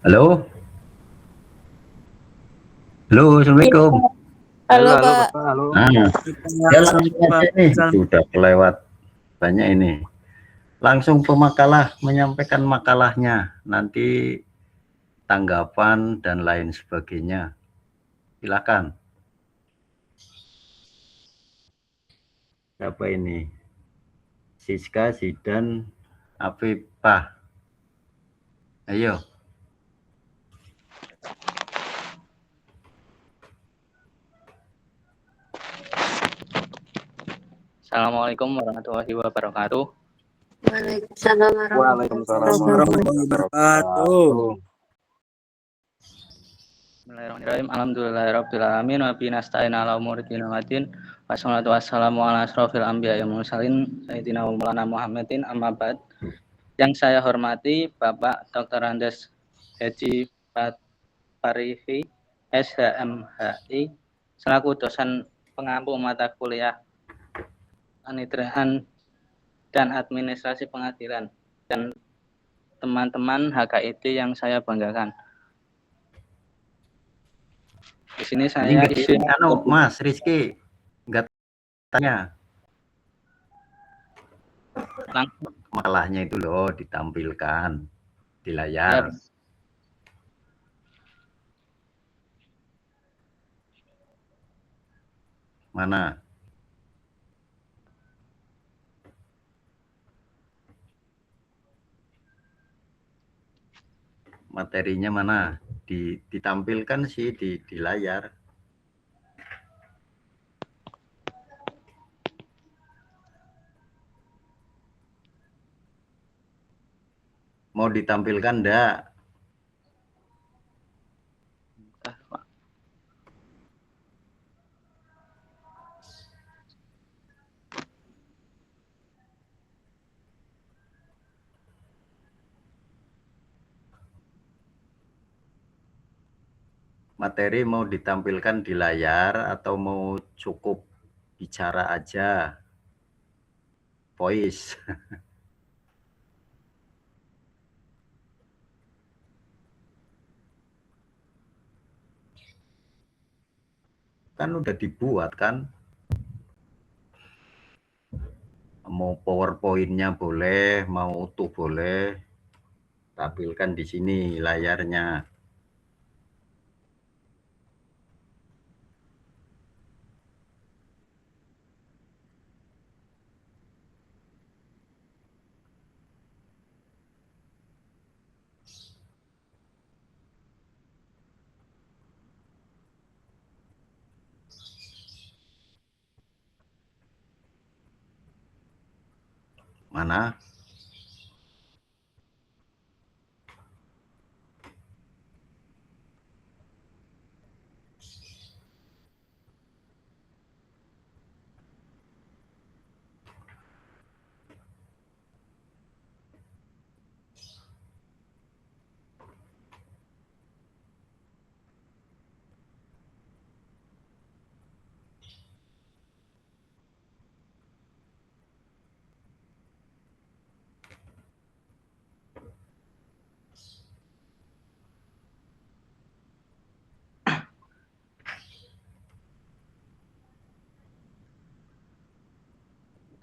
Halo, halo, Iya, assalamualaikum. halo Halo Pak. Bapak, halo. Nah, ya langsung Assalamualaikum Pak. aja nih, sudah kelewat banyak ini. Langsung pemakalah menyampaikan makalahnya, nanti tanggapan dan lain sebagainya. Silakan. Siapa ini? Siska, Zidan, Afifah. Ayo. Assalamualaikum warahmatullahi wabarakatuh. Waalaikumsalam Waalaikumsalam warahmatullahi warahmatullahi wabarakatuh. wabarakatuh. Bismillahirrahmanirrahim. Alhamdulillahirrahmanirrahim. Wa bihi nasta'in ala umuri dina waddin. Wassalatu wassalamu ala asrofil anbiya'i wal mursalin sayyidina wa maulana Muhammadin amma ba'd. Yang saya hormati Bapak Dr. Andes Haji Parifi SHMHI selaku dosen pengampu mata kuliah Panitraan dan Administrasi Pengadilan dan teman-teman HKID yang saya banggakan. Di sini saya izin Mas Rizky, nggak tanya. langsung. Makalahnya itu loh ditampilkan di layar. Ya. Mana? Materinya mana? Ditampilkan sih di layar. Mau ditampilkan enggak? Materi mau ditampilkan di layar atau mau cukup bicara aja? Voice. Kan udah dibuat kan? Mau PowerPoint-nya boleh, mau utuh boleh. Tampilkan di sini layarnya. Mana?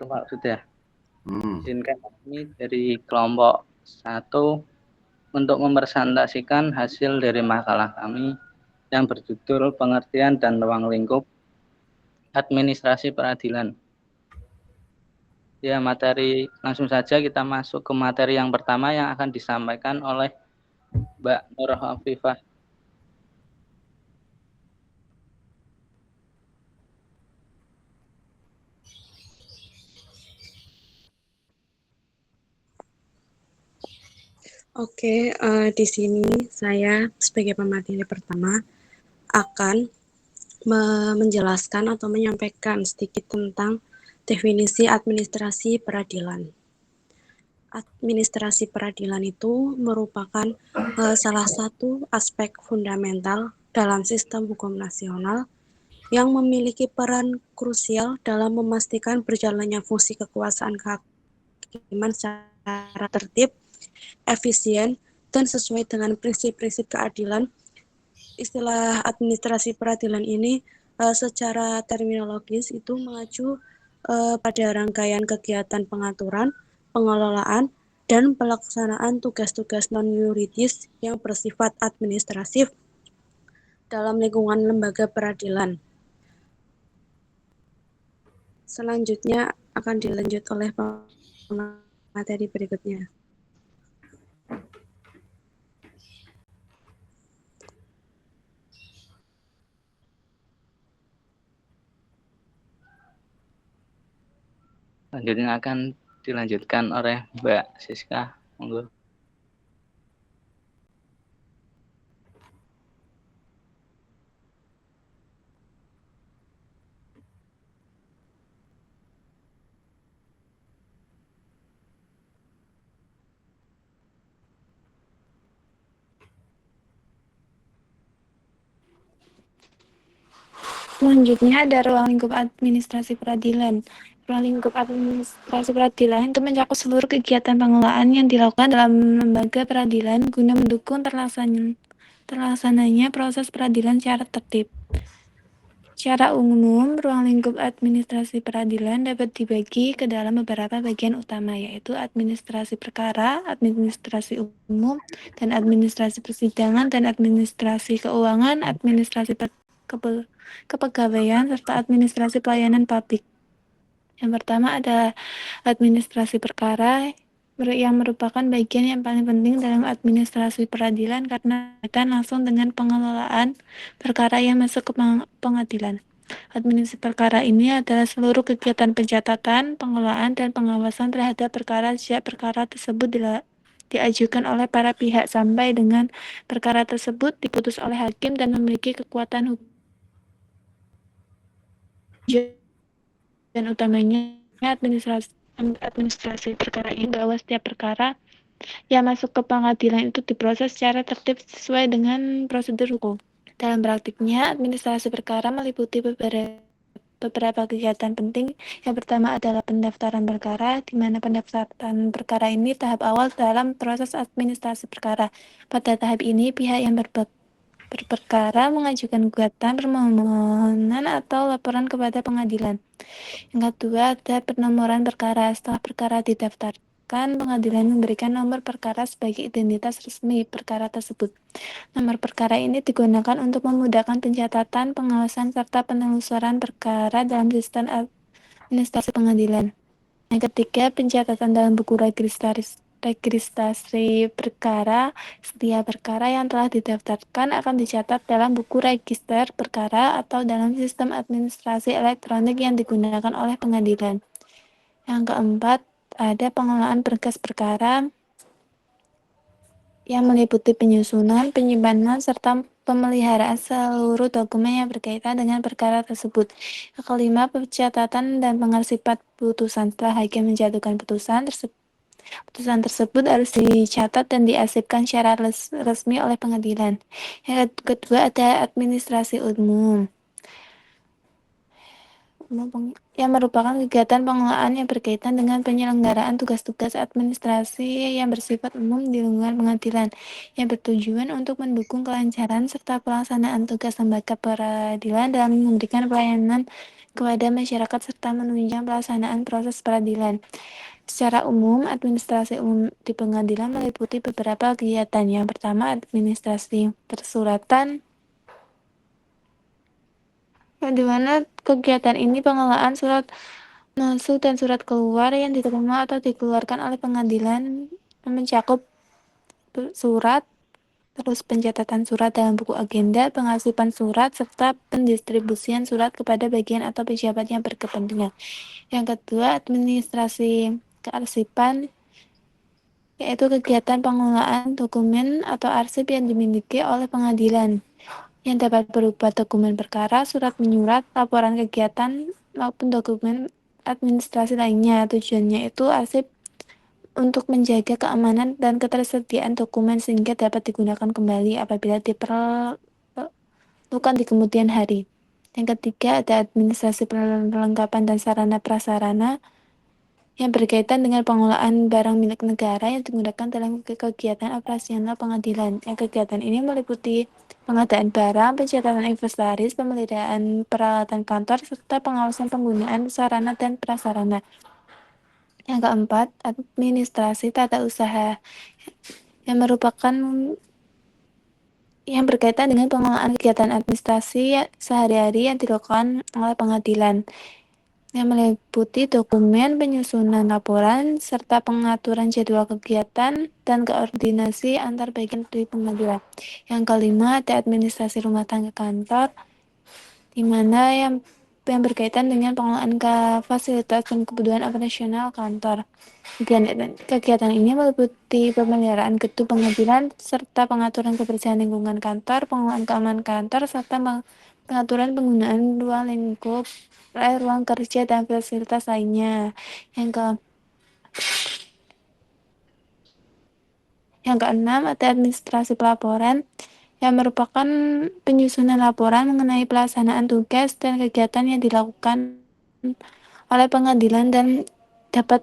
Itu Pak sudah. Izinkan kami dari kelompok 1 untuk mempresentasikan hasil dari makalah kami yang berjudul Pengertian dan Ruang Lingkup Administrasi Peradilan. Ya, materi langsung saja kita masuk ke materi yang pertama yang akan disampaikan oleh Mbak Nur Afifah. Oke, di sini saya sebagai pemateri pertama akan menjelaskan atau menyampaikan sedikit tentang definisi administrasi peradilan. Administrasi peradilan itu merupakan salah satu aspek fundamental dalam sistem hukum nasional yang memiliki peran krusial dalam memastikan berjalannya fungsi kekuasaan kehakiman secara tertib, efisien, dan sesuai dengan prinsip-prinsip keadilan. Istilah administrasi peradilan ini secara terminologis itu mengacu pada rangkaian kegiatan pengaturan, pengelolaan, dan pelaksanaan tugas-tugas non-yuridis yang bersifat administratif dalam lingkungan lembaga peradilan. Selanjutnya akan dilanjut oleh pemateri berikutnya. Selanjutnya akan dilanjutkan oleh Mbak Siska. Monggo. Selanjutnya ada ruang lingkup administrasi peradilan. Ruang lingkup administrasi peradilan itu mencakup seluruh kegiatan pengelolaan yang dilakukan dalam lembaga peradilan guna mendukung terlaksananya proses peradilan secara tertib. Secara umum, ruang lingkup administrasi peradilan dapat dibagi ke dalam beberapa bagian utama, yaitu administrasi perkara, administrasi umum, dan administrasi persidangan, dan administrasi keuangan, administrasi kepegawaian, serta administrasi pelayanan publik. Yang pertama adalah administrasi perkara, yang merupakan bagian yang paling penting dalam administrasi peradilan karena berkaitan langsung dengan pengelolaan perkara yang masuk ke pengadilan. Administrasi perkara ini adalah seluruh kegiatan pencatatan, pengelolaan, dan pengawasan terhadap perkara sejak perkara tersebut diajukan oleh para pihak sampai dengan perkara tersebut diputus oleh hakim dan memiliki kekuatan hukum. Dan utamanya administrasi perkara ini bahwa setiap perkara yang masuk ke pengadilan itu diproses secara tertib sesuai dengan prosedur hukum. Dalam praktiknya, administrasi perkara meliputi beberapa kegiatan penting. Yang pertama adalah pendaftaran perkara, di mana pendaftaran perkara ini tahap awal dalam proses administrasi perkara. Pada tahap ini, pihak yang berperkara mengajukan gugatan, permohonan, atau laporan kepada pengadilan. Yang kedua ada penomoran perkara. Setelah perkara didaftarkan, pengadilan memberikan nomor perkara sebagai identitas resmi perkara tersebut. Nomor perkara ini digunakan untuk memudahkan pencatatan, pengawasan, serta penelusuran perkara dalam sistem administrasi pengadilan. Yang ketiga, pencatatan dalam buku registrasi perkara. Setiap perkara yang telah didaftarkan akan dicatat dalam buku register perkara atau dalam sistem administrasi elektronik yang digunakan oleh pengadilan. Yang keempat, ada pengelolaan berkas perkara yang meliputi penyusunan, penyimpanan, serta pemeliharaan seluruh dokumen yang berkaitan dengan perkara tersebut. Yang kelima, pencatatan dan pengarsipan putusan. Setelah hakim menjatuhkan putusan tersebut harus dicatat dan diarsipkan secara resmi oleh pengadilan. Yang kedua ada administrasi umum, yang merupakan kegiatan pengelolaan yang berkaitan dengan penyelenggaraan tugas-tugas administrasi yang bersifat umum di lingkungan pengadilan, yang bertujuan untuk mendukung kelancaran serta pelaksanaan tugas lembaga peradilan dalam memberikan pelayanan kepada masyarakat serta menunjang pelaksanaan proses peradilan. Secara umum, administrasi umum di pengadilan meliputi beberapa kegiatan. Yang pertama, administrasi persuratan, yang dimana kegiatan ini pengelolaan surat masuk dan surat keluar yang diterima atau dikeluarkan oleh pengadilan mencakup surat, terus pencatatan surat dalam buku agenda, pengarsipan surat, serta pendistribusian surat kepada bagian atau pejabat yang berkepentingan. Yang kedua, administrasi kearsipan, yaitu kegiatan pengelolaan dokumen atau arsip yang dimiliki oleh pengadilan, yang dapat berupa dokumen perkara, surat menyurat, laporan kegiatan, maupun dokumen administrasi lainnya. Tujuannya itu arsip untuk menjaga keamanan dan ketersediaan dokumen sehingga dapat digunakan kembali apabila diperlukan di kemudian hari. Yang ketiga ada administrasi perlengkapan dan sarana prasarana, yang berkaitan dengan pengelolaan barang milik negara yang digunakan dalam kegiatan operasional pengadilan. Yang kegiatan ini meliputi pengadaan barang, pencatatan inventaris, pemeliharaan peralatan kantor, serta pengawasan penggunaan sarana dan prasarana. Yang keempat, administrasi tata usaha yang merupakan yang berkaitan dengan pengelolaan kegiatan administrasi sehari-hari yang dilakukan oleh pengadilan, yang meliputi dokumen, penyusunan laporan, serta pengaturan jadwal kegiatan dan koordinasi antar bagian di pengadilan. Yang kelima, ada administrasi rumah tangga kantor, di mana yang berkaitan dengan pengelolaan fasilitas dan kebutuhan operasional kantor. Kegiatan ini meliputi pemeliharaan gedung pengadilan, serta pengaturan kebersihan lingkungan kantor, pengelolaan keamanan kantor, serta pengaturan penggunaan ruang lingkup, ruang kerja, dan fasilitas lainnya. Yang keenam, ada administrasi pelaporan, yang merupakan penyusunan laporan mengenai pelaksanaan tugas dan kegiatan yang dilakukan oleh pengadilan dan dapat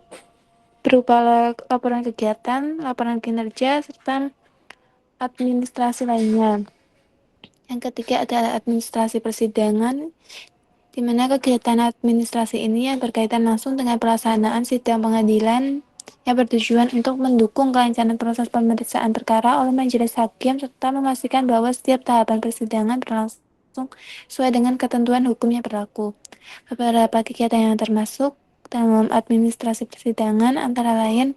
berupa laporan kegiatan, laporan kinerja, serta administrasi lainnya. Yang ketiga adalah administrasi persidangan, di mana kegiatan administrasi ini yang berkaitan langsung dengan pelaksanaan sidang pengadilan yang bertujuan untuk mendukung kelancaran proses pemeriksaan perkara oleh majelis hakim serta memastikan bahwa setiap tahapan persidangan berlangsung sesuai dengan ketentuan hukum yang berlaku. Beberapa kegiatan yang termasuk dalam administrasi persidangan antara lain,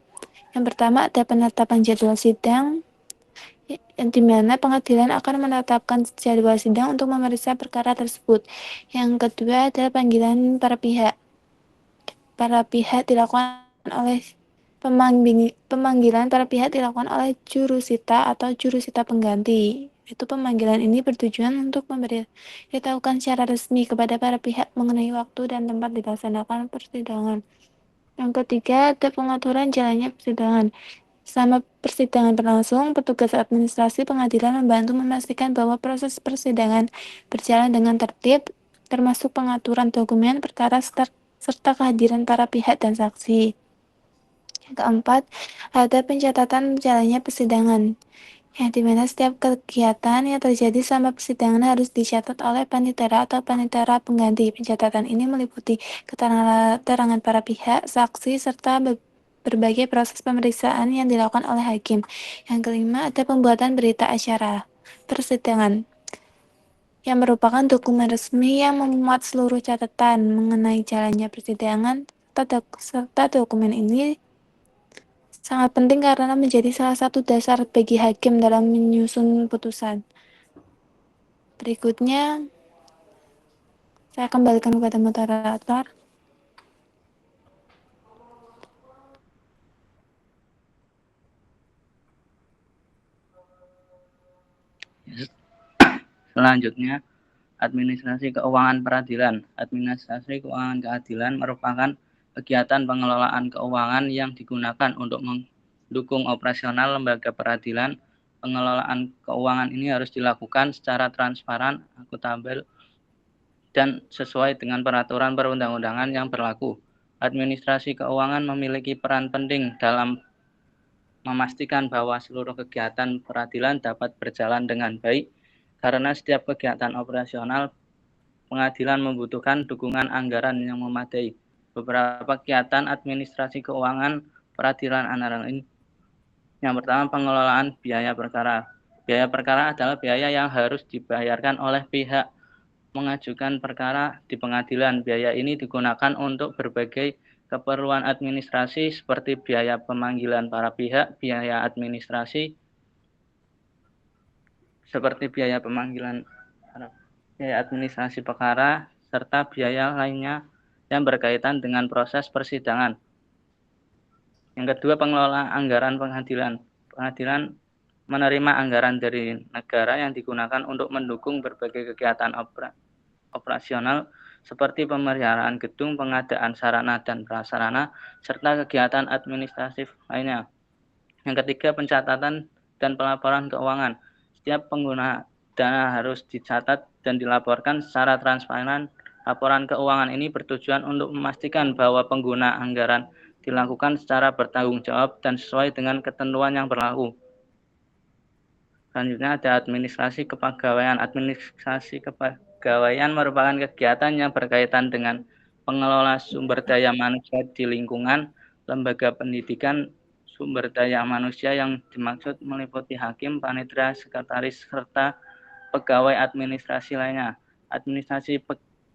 yang pertama ada penetapan jadwal sidang, di mana pengadilan akan menetapkan jadwal sidang untuk memeriksa perkara tersebut. Yang kedua adalah panggilan para pihak. Para pihak dilakukan oleh pemanggilan para pihak dilakukan oleh jurusita atau jurusita pengganti. Itu pemanggilan ini bertujuan untuk memberitahukan secara resmi kepada para pihak mengenai waktu dan tempat dilaksanakan persidangan. Yang ketiga ada pengaturan jalannya persidangan. Selama persidangan berlangsung, petugas administrasi pengadilan membantu memastikan bahwa proses persidangan berjalan dengan tertib, termasuk pengaturan dokumen perkara serta kehadiran para pihak dan saksi. Yang keempat, ada pencatatan jalannya persidangan, yang dimana setiap kegiatan yang terjadi selama persidangan harus dicatat oleh panitera atau panitera pengganti. Pencatatan ini meliputi keterangan para pihak, saksi, serta berbagai proses pemeriksaan yang dilakukan oleh hakim. Yang kelima, ada pembuatan berita acara persidangan, yang merupakan dokumen resmi yang memuat seluruh catatan mengenai jalannya persidangan, serta dokumen ini sangat penting karena menjadi salah satu dasar bagi hakim dalam menyusun putusan. Berikutnya, saya kembalikan kepada moderator. Selanjutnya, administrasi keuangan peradilan. Administrasi keuangan keadilan merupakan kegiatan pengelolaan keuangan yang digunakan untuk mendukung operasional lembaga peradilan. Pengelolaan keuangan ini harus dilakukan secara transparan, akuntabel, dan sesuai dengan peraturan perundang-undangan yang berlaku. Administrasi keuangan memiliki peran penting dalam memastikan bahwa seluruh kegiatan peradilan dapat berjalan dengan baik, karena setiap kegiatan operasional pengadilan membutuhkan dukungan anggaran yang memadai. Beberapa kegiatan administrasi keuangan peradilan antara lain. Yang pertama, pengelolaan biaya perkara. Biaya perkara adalah biaya yang harus dibayarkan oleh pihak mengajukan perkara di pengadilan. Biaya ini digunakan untuk berbagai keperluan administrasi seperti biaya pemanggilan para pihak, biaya administrasi seperti biaya pemanggilan, biaya administrasi perkara, serta biaya lainnya yang berkaitan dengan proses persidangan. Yang kedua, pengelola anggaran pengadilan. Pengadilan menerima anggaran dari negara yang digunakan untuk mendukung berbagai kegiatan operasional seperti pemeliharaan gedung, pengadaan sarana dan prasarana, serta kegiatan administratif lainnya. Yang ketiga, pencatatan dan pelaporan keuangan. Setiap pengguna dana harus dicatat dan dilaporkan secara transparan. Laporan keuangan ini bertujuan untuk memastikan bahwa pengguna anggaran dilakukan secara bertanggung jawab dan sesuai dengan ketentuan yang berlaku. Selanjutnya ada administrasi kepegawaian. Administrasi kepegawaian merupakan kegiatan yang berkaitan dengan pengelola sumber daya manusia di lingkungan lembaga pendidikan. Sumber daya manusia yang dimaksud meliputi hakim, panitera, sekretaris, serta pegawai administrasi lainnya. Administrasi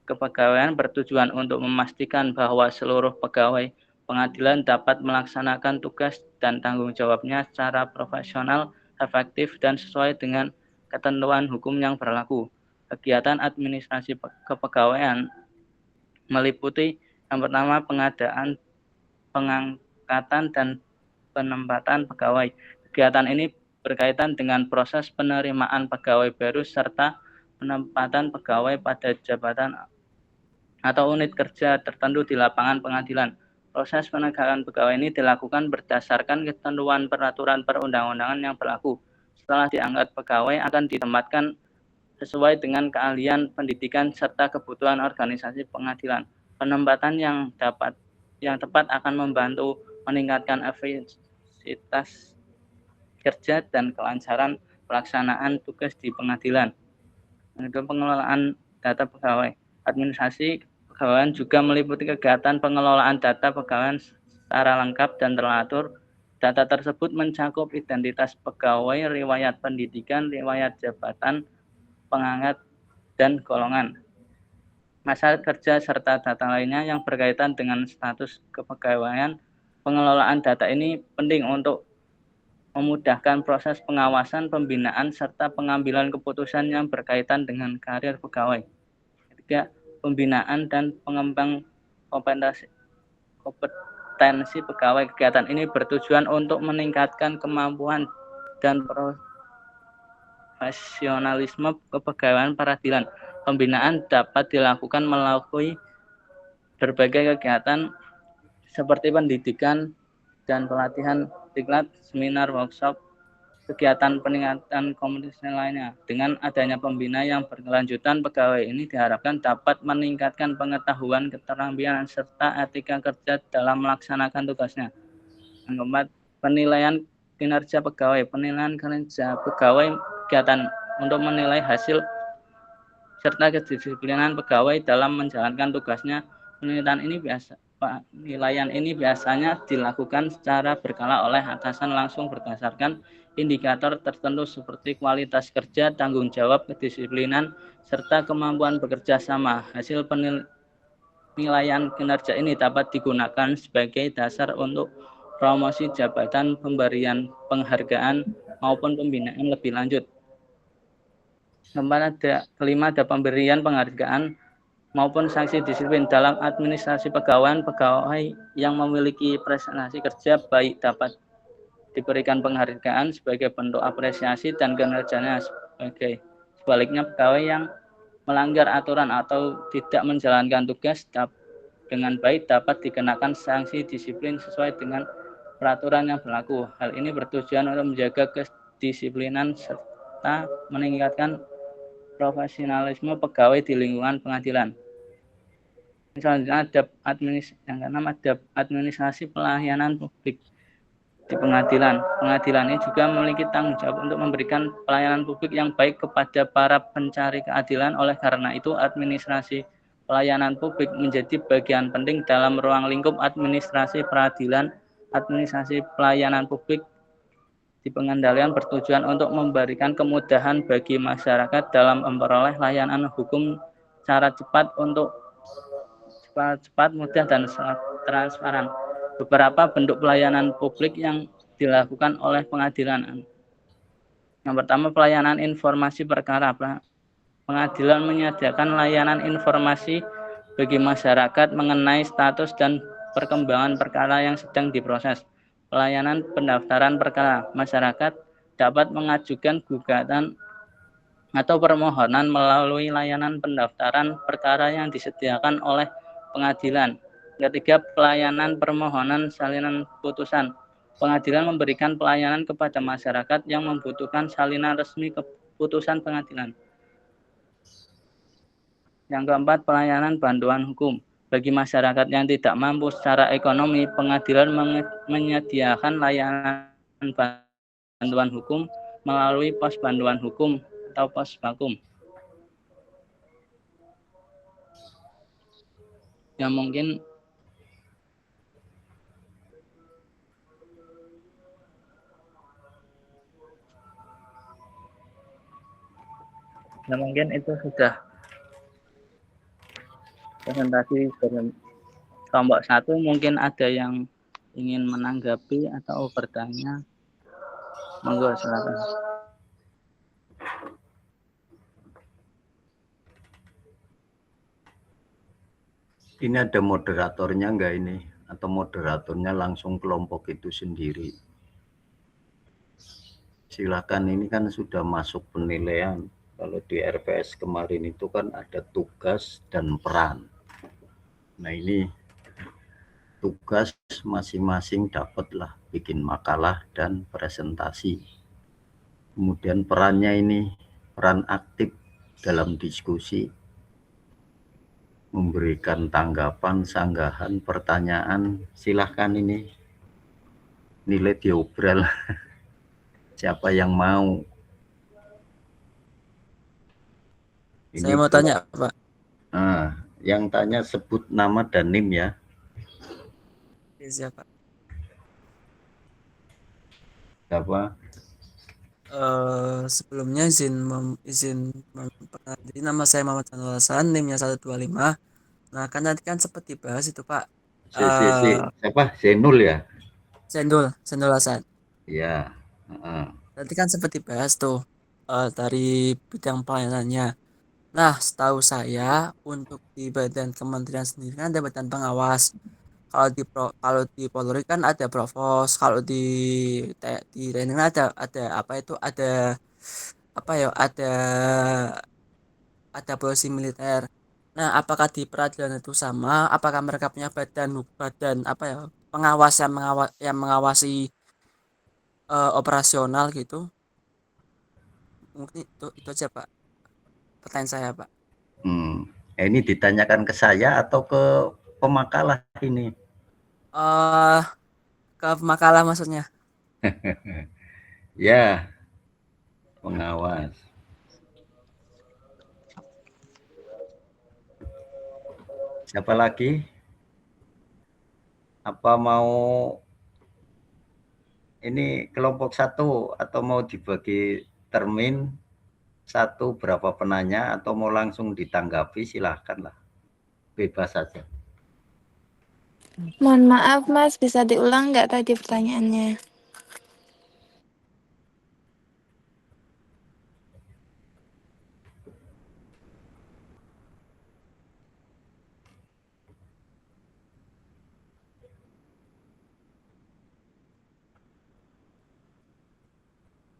kepegawaian bertujuan untuk memastikan bahwa seluruh pegawai pengadilan dapat melaksanakan tugas dan tanggung jawabnya secara profesional, efektif, dan sesuai dengan ketentuan hukum yang berlaku. Kegiatan administrasi kepegawaian meliputi yang pertama pengadaan, pengangkatan, dan penempatan pegawai. Kegiatan ini berkaitan dengan proses penerimaan pegawai baru serta penempatan pegawai pada jabatan atau unit kerja tertentu di lapangan pengadilan. Proses penegakan pegawai ini dilakukan berdasarkan ketentuan peraturan perundang-undangan yang berlaku. Setelah diangkat pegawai akan ditempatkan sesuai dengan keahlian, pendidikan, serta kebutuhan organisasi pengadilan. Penempatan yang tepat akan membantu meningkatkan efektivitas kerja dan kelancaran pelaksanaan tugas di pengadilan. Kedua, pengelolaan data pegawai. Administrasi pegawaian juga meliputi kegiatan pengelolaan data pegawaian secara lengkap dan teratur. Data tersebut mencakup identitas pegawai, riwayat pendidikan, riwayat jabatan, pengangkat, dan golongan, masa kerja, serta data lainnya yang berkaitan dengan status kepegawaian. Pengelolaan data ini penting untuk memudahkan proses pengawasan, pembinaan, serta pengambilan keputusan yang berkaitan dengan karir pegawai. Ketiga, pembinaan dan pengembang kompetensi pegawai. Kegiatan ini bertujuan untuk meningkatkan kemampuan dan profesionalisme kepegawaian peradilan. Pembinaan dapat dilakukan melalui berbagai kegiatan seperti pendidikan dan pelatihan, diklat, seminar, workshop, kegiatan peningkatan komunikasi lainnya. Dengan adanya pembina yang berkelanjutan, pegawai ini diharapkan dapat meningkatkan pengetahuan, keterampilan, serta etika kerja dalam melaksanakan tugasnya. Yang keempat, penilaian kinerja pegawai. Penilaian kinerja pegawai kegiatan untuk menilai hasil serta kedisiplinan pegawai dalam menjalankan tugasnya. Penilaian ini biasanya dilakukan secara berkala oleh atasan langsung berdasarkan indikator tertentu seperti kualitas kerja, tanggung jawab, kedisiplinan, serta kemampuan bekerja sama. Hasil penilaian kinerja ini dapat digunakan sebagai dasar untuk promosi jabatan, pemberian penghargaan, maupun pembinaan lebih lanjut. Kelima, ada pemberian penghargaan maupun sanksi disiplin. Dalam administrasi pegawaian, pegawai yang memiliki prestasi kerja baik dapat diberikan penghargaan sebagai bentuk apresiasi dan kinerjanya. Sebaliknya, pegawai yang melanggar aturan atau tidak menjalankan tugas dengan baik dapat dikenakan sanksi disiplin sesuai dengan peraturan yang berlaku. Hal ini bertujuan untuk menjaga kedisiplinan serta meningkatkan profesionalisme pegawai di lingkungan pengadilan. Selanjutnya ada administrasi pelayanan publik di pengadilan. Pengadilan ini juga memiliki tanggung jawab untuk memberikan pelayanan publik yang baik kepada para pencari keadilan. Oleh karena itu, administrasi pelayanan publik menjadi bagian penting dalam ruang lingkup administrasi peradilan. Administrasi pelayanan publik di pengendalian bertujuan untuk memberikan kemudahan bagi masyarakat dalam memperoleh layanan hukum secara cepat, mudah, dan transparan. Beberapa bentuk pelayanan publik yang dilakukan oleh pengadilan. Yang pertama, pelayanan informasi perkara. Pengadilan menyediakan layanan informasi bagi masyarakat mengenai status dan perkembangan perkara yang sedang diproses. Pelayanan pendaftaran perkara. Masyarakat dapat mengajukan gugatan atau permohonan melalui layanan pendaftaran perkara yang disediakan oleh pengadilan. Ketiga, pelayanan permohonan salinan putusan. Pengadilan memberikan pelayanan kepada masyarakat yang membutuhkan salinan resmi keputusan pengadilan. Yang keempat, pelayanan bantuan hukum. Bagi masyarakat yang tidak mampu secara ekonomi, pengadilan menyediakan layanan bantuan hukum melalui pos bantuan hukum atau pos bakum. Yang mungkin itu sudah presentasi kelompok 1. Mungkin ada yang ingin menanggapi atau bertanya, monggo silakan. Ini ada moderatornya enggak ini? Atau moderatornya langsung kelompok itu sendiri? Silakan, ini kan sudah masuk penilaian. Kalau di RPS kemarin itu kan ada tugas dan peran. Nah ini tugas masing-masing dapatlah bikin makalah dan presentasi. Kemudian perannya ini peran aktif dalam diskusi, memberikan tanggapan, sanggahan, pertanyaan. Silahkan ini nilai diobral. Siapa yang mau? Ini Saya mau tanya, Pak. Yang tanya sebut nama dan NIM ya. Siapa? Siapa? Sebelumnya jadi nama saya Muhammad Sanul Hasan, NIM-nya 125. Nah, kan nanti kan sempat dibahas itu, Pak. Siapa? Zenul ya? Sanul Hasan. Iya. Nanti kan sempat dibahas tuh dari bidang pelayanannya. Nah, setahu saya untuk di badan kementerian sendiri kan ada badan pengawas. Kalau di Polri kan ada provos, kalau di TNI ada apa itu, ada apa ya, ada polisi militer. Nah, apakah di peradilan itu sama? Apakah mereka punya badan apa ya, pengawas yang mengawasi operasional gitu? Mungkin itu aja, Pak. Pertanyaan saya, Pak. Ini ditanyakan ke saya atau ke pemakalah ini? Ke makalah maksudnya. Ya, pengawas. Siapa lagi? Apa mau ini kelompok 1 atau mau dibagi termin 1 berapa penanya atau mau langsung ditanggapi? Silahkanlah, bebas saja. Mohon maaf Mas, bisa diulang nggak tadi pertanyaannya?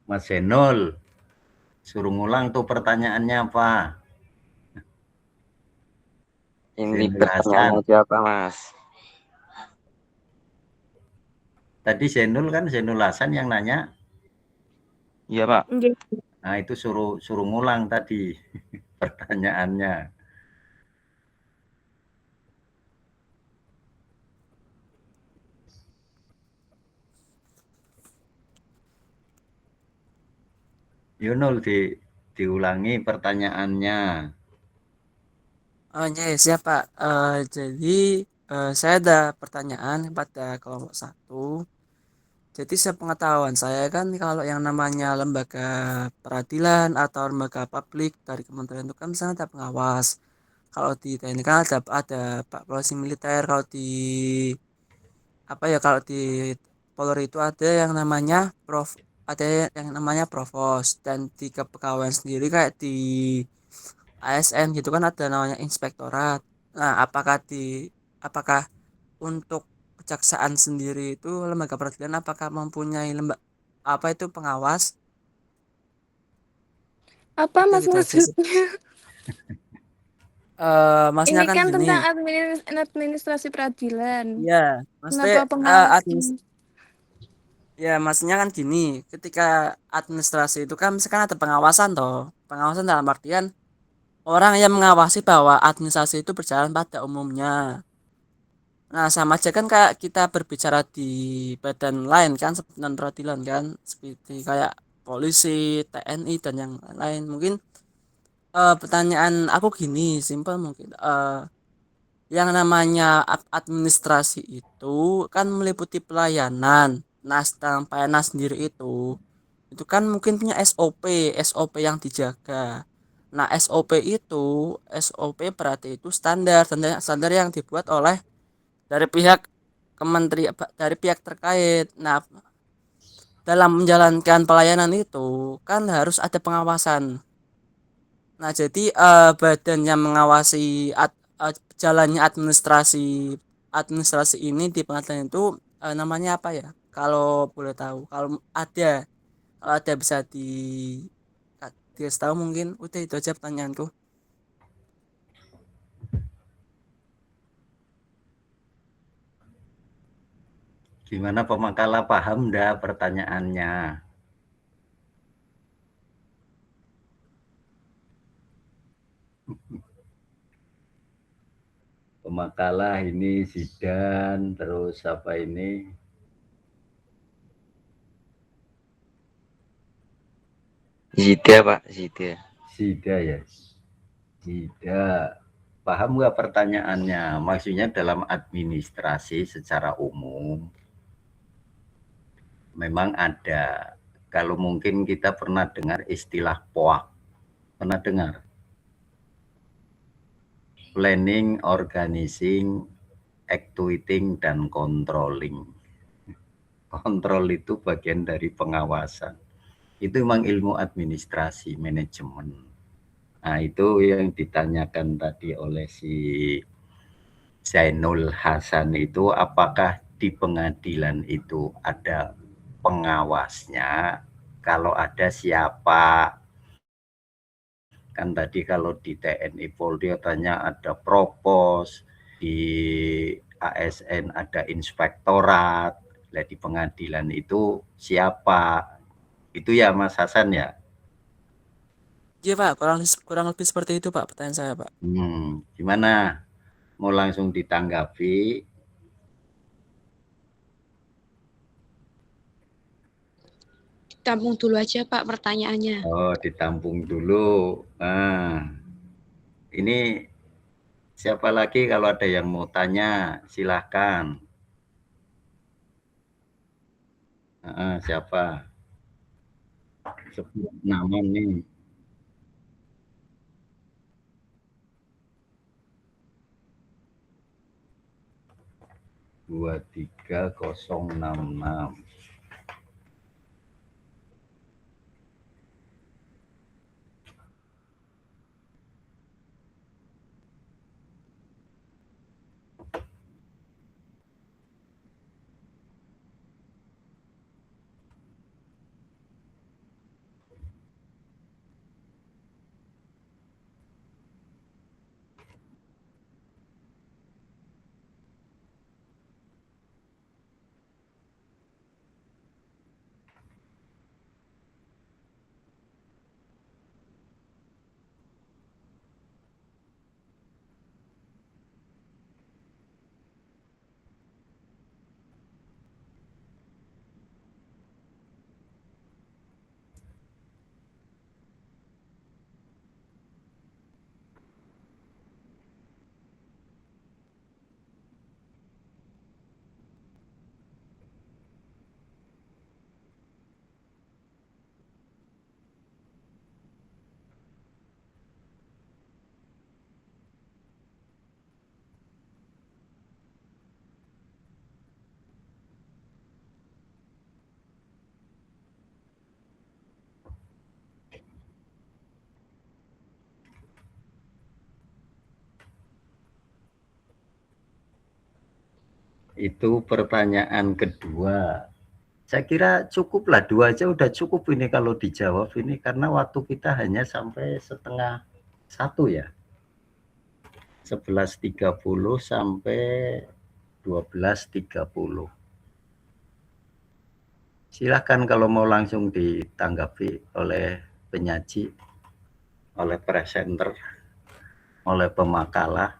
Mas Zenul, suruh ngulang tuh pertanyaannya apa? Ini pertanyaannya itu apa, Mas? Tadi Zenul kan, Zenul Hasan yang nanya. Iya, Pak. Nah, itu suruh ngulang tadi pertanyaannya. Yunul, diulangi pertanyaannya. Oh ya, siap Pak. Jadi saya ada pertanyaan pada kelompok 1. Jadi sepengetahuan saya kan kalau yang namanya lembaga peradilan atau lembaga publik dari kementerian itu kan misalnya ada pengawas. Kalau di TNI kan ada Pak Polisi Militer. Kalau di Polri itu ada yang namanya provos, dan di kepegawaian sendiri kayak di ASN gitu kan ada namanya inspektorat. Nah, apakah untuk kejaksaan sendiri itu lembaga peradilan apakah mempunyai pengawas? Apa Itu Mas gitu aja sih. maksudnya? Maksudnya Ini kan kan gini. tentang administrasi peradilan. Iya, maksudnya Kenapa pengawas? ya maksudnya kan gini, ketika administrasi itu kan misalkan ada pengawasan toh. Pengawasan dalam artian orang yang mengawasi bahwa administrasi itu berjalan pada umumnya. Nah, sama aja kan kayak kita berbicara di badan lain kan, seperti non peradilan kan, seperti kayak polisi, TNI dan yang lain. Mungkin pertanyaan aku gini, simpel mungkin. Yang namanya administrasi itu kan meliputi pelayanan. Nah, sedang pelayanan sendiri itu kan mungkin punya SOP yang dijaga. Nah, SOP berarti itu standar yang dibuat oleh dari pihak kementerian, dari pihak terkait. Nah, dalam menjalankan pelayanan itu kan harus ada pengawasan. Nah, jadi badan yang mengawasi jalannya administrasi ini di pengadilan itu namanya apa ya? Kalau boleh tahu, kalau ada bisa dikasih tahu mungkin. Udah itu aja pertanyaanku. Gimana Pemakala, paham enggak pertanyaannya? Pemakala ini Zidan, terus apa ini? Zida, Pak. Zida. Zida ya. Zida. Paham nggak pertanyaannya? Maksudnya dalam administrasi secara umum memang ada. Kalau mungkin kita pernah dengar istilah POAK. Pernah dengar? Planning, Organizing, Actuating, dan Controlling. Kontrol itu bagian dari pengawasan. Itu memang ilmu administrasi, manajemen. Nah, itu yang ditanyakan tadi oleh si Zainul Hasan itu, apakah di pengadilan itu ada pengawasnya? Kalau ada siapa? Kan tadi kalau di TNI Polri tanya ada propos, di ASN ada inspektorat, nah di pengadilan itu siapa? Itu ya Mas Hasan ya? Iya Pak, kurang lebih seperti itu Pak pertanyaan saya Pak. Gimana? Mau langsung ditanggapi? Tampung dulu aja Pak pertanyaannya. Oh, ditampung dulu. Nah, ini siapa lagi kalau ada yang mau tanya, silahkan. Siapa? Sebut nama nih. 23066. Itu pertanyaan kedua. Saya kira cukuplah, 2 aja udah cukup ini kalau dijawab ini, karena waktu kita hanya sampai 12:30 ya. 11.30 sampai 12.30. Silahkan kalau mau langsung ditanggapi oleh penyaji, oleh presenter. oleh pemakalah.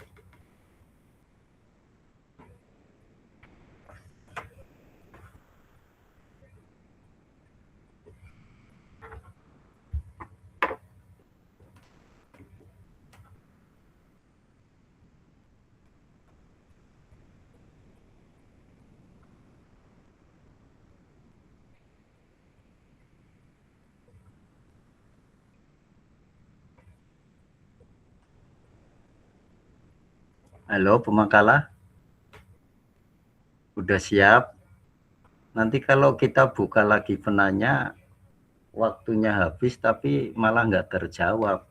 Halo pemakalah, udah siap? Nanti kalau kita buka lagi penanya, waktunya habis tapi malah nggak terjawab.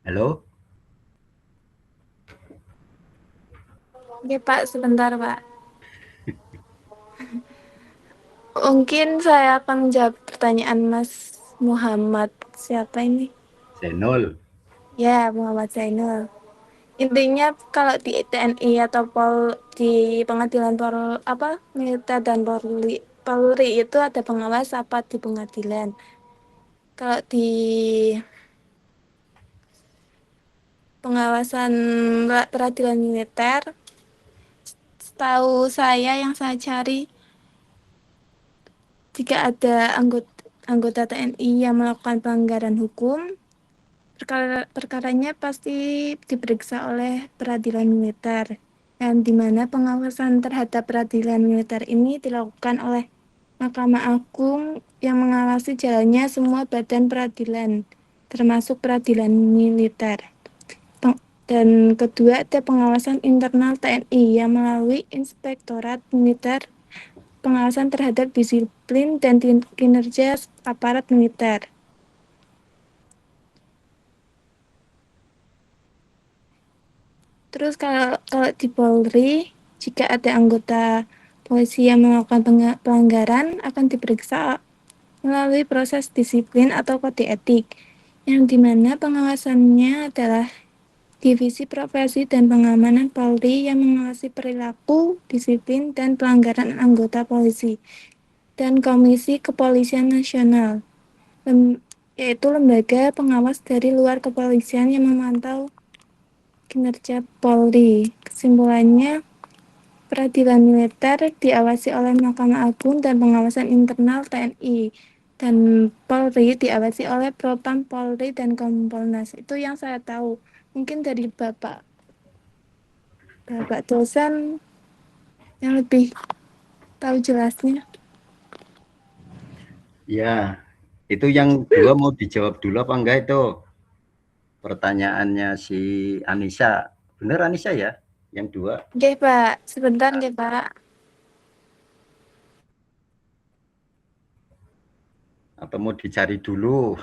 Halo? Oke Pak, sebentar Pak. Mungkin saya akan menjawab pertanyaan Mas Muhammad. Siapa ini? Zainul. Ya, Muhammad Zainul. Intinya kalau di TNI atau di pengadilan militer dan Polri itu ada pengawas apa di pengadilan. Kalau di pengawasan peradilan militer, setahu saya yang saya cari, jika ada anggota TNI yang melakukan pelanggaran hukum, perkaranya pasti diperiksa oleh peradilan militer, yang dimana pengawasan terhadap peradilan militer ini dilakukan oleh Mahkamah Agung yang mengawasi jalannya semua badan peradilan, termasuk peradilan militer. Dan kedua, ada pengawasan internal TNI yang melalui Inspektorat Militer, pengawasan terhadap disiplin dan kinerja aparat militer. Terus kalau di Polri, jika ada anggota polisi yang melakukan pelanggaran akan diperiksa melalui proses disiplin atau kode etik, yang dimana pengawasannya adalah Divisi Profesi dan Pengamanan Polri yang mengawasi perilaku, disiplin, dan pelanggaran anggota polisi, dan Komisi Kepolisian Nasional, yaitu lembaga pengawas dari luar kepolisian yang memantau kinerja Polri. Kesimpulannya, peradilan militer diawasi oleh Mahkamah Agung dan pengawasan internal TNI, dan Polri diawasi oleh Propam Polri dan Kompolnas. Itu yang saya tahu. Mungkin dari Bapak dosen yang lebih tahu jelasnya. Ya, itu yang dua mau dijawab dulu apa enggak itu? Pertanyaannya si Anissa. Bener Anissa ya? Yang dua? Oke Pak, sebentar nggih Pak. Atau mau dicari dulu?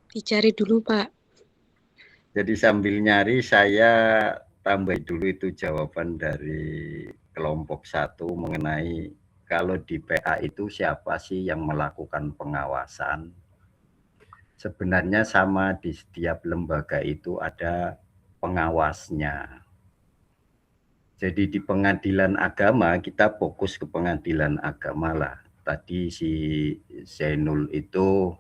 Dicari dulu, Pak. Jadi sambil nyari saya tambah dulu itu jawaban dari kelompok 1 mengenai kalau di PA itu siapa sih yang melakukan pengawasan. Sebenarnya sama di setiap lembaga itu ada pengawasnya. Jadi di pengadilan agama kita fokus ke pengadilan agama lah. Tadi si Zainul itu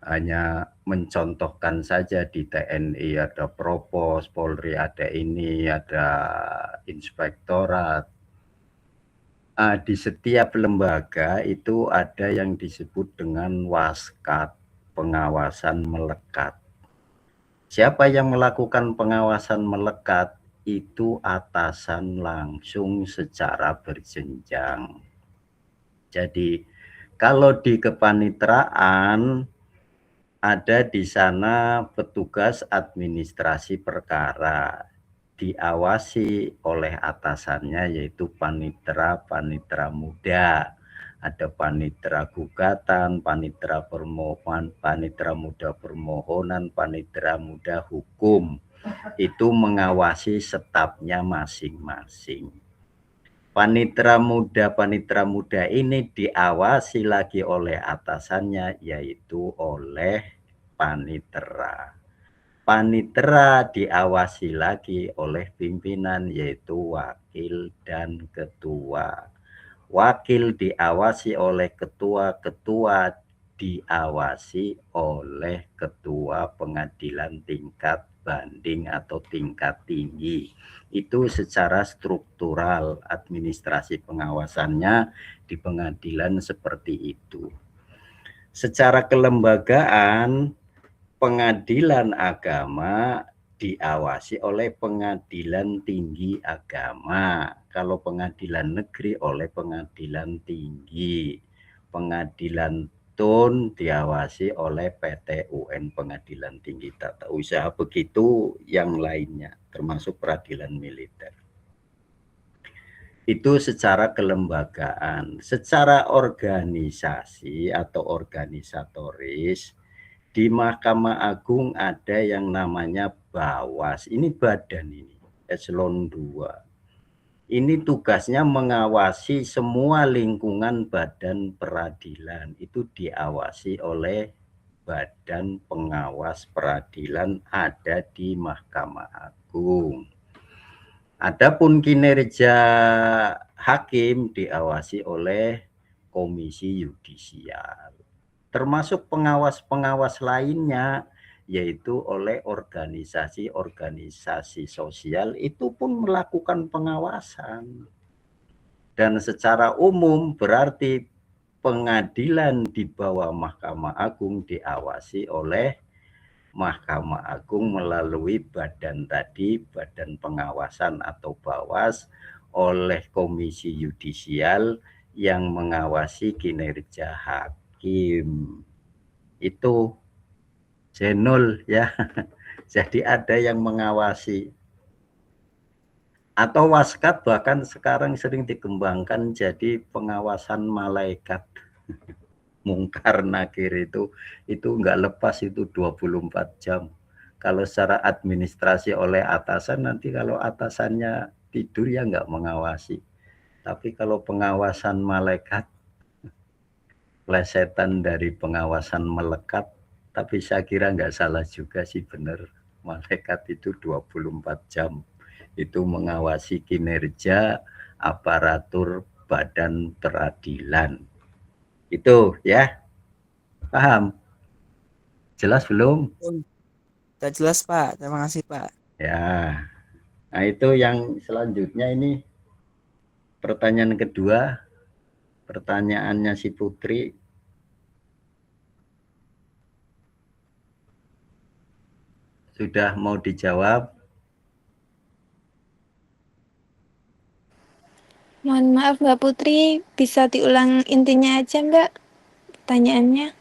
hanya mencontohkan saja di TNI ada Propos, Polri ada ini, ada Inspektorat. Di setiap lembaga itu ada yang disebut dengan waskat, pengawasan melekat. Siapa yang melakukan pengawasan melekat? Itu atasan langsung secara berjenjang. Jadi kalau di kepanitraan ada di sana petugas administrasi perkara, diawasi oleh atasannya yaitu panitera muda. Ada panitera gugatan, panitera permohonan, panitera muda permohonan, panitera muda hukum. Itu mengawasi stafnya masing-masing. Panitera muda ini diawasi lagi oleh atasannya yaitu oleh panitera. Panitera diawasi lagi oleh pimpinan yaitu wakil dan ketua. Wakil diawasi oleh ketua, ketua diawasi oleh ketua pengadilan tingkat banding atau tingkat tinggi. Itu secara struktural administrasi pengawasannya di pengadilan seperti itu. Secara kelembagaan, pengadilan agama diawasi oleh pengadilan tinggi agama. Kalau pengadilan negeri oleh pengadilan tinggi. Pengadilan tun diawasi oleh PT UN Pengadilan Tinggi Tata Usaha. Begitu yang lainnya termasuk peradilan militer. Itu secara kelembagaan. Secara organisasi atau organisatoris, di Mahkamah Agung ada yang namanya Bawas. Ini badan ini, eselon 2. Ini tugasnya mengawasi semua lingkungan badan peradilan. Itu diawasi oleh Badan Pengawas Peradilan ada di Mahkamah Agung. Adapun kinerja hakim diawasi oleh Komisi Yudisial. Termasuk pengawas-pengawas lainnya, yaitu oleh organisasi-organisasi sosial itu pun melakukan pengawasan. Dan secara umum berarti pengadilan di bawah Mahkamah Agung diawasi oleh Mahkamah Agung melalui badan tadi, badan pengawasan atau Bawas, oleh Komisi Yudisial yang mengawasi kinerja hakim. Itu Zenul ya. Jadi ada yang mengawasi. Atau waskat bahkan sekarang sering dikembangkan jadi pengawasan malaikat. Mungkar nakir itu enggak lepas, itu 24 jam. Kalau secara administrasi oleh atasan, nanti kalau atasannya tidur ya enggak mengawasi. Tapi kalau pengawasan malaikat, plesetan dari pengawasan melekat, tapi saya kira enggak salah juga sih, benar. Malaikat itu 24 jam. Itu mengawasi kinerja aparatur badan peradilan. Itu ya. Paham? Jelas belum? Sudah jelas Pak, terima kasih Pak. Ya. Nah itu yang selanjutnya ini pertanyaan kedua. Pertanyaannya si Putri. Sudah mau dijawab? Mohon maaf Mbak Putri, bisa diulang intinya aja Mbak pertanyaannya?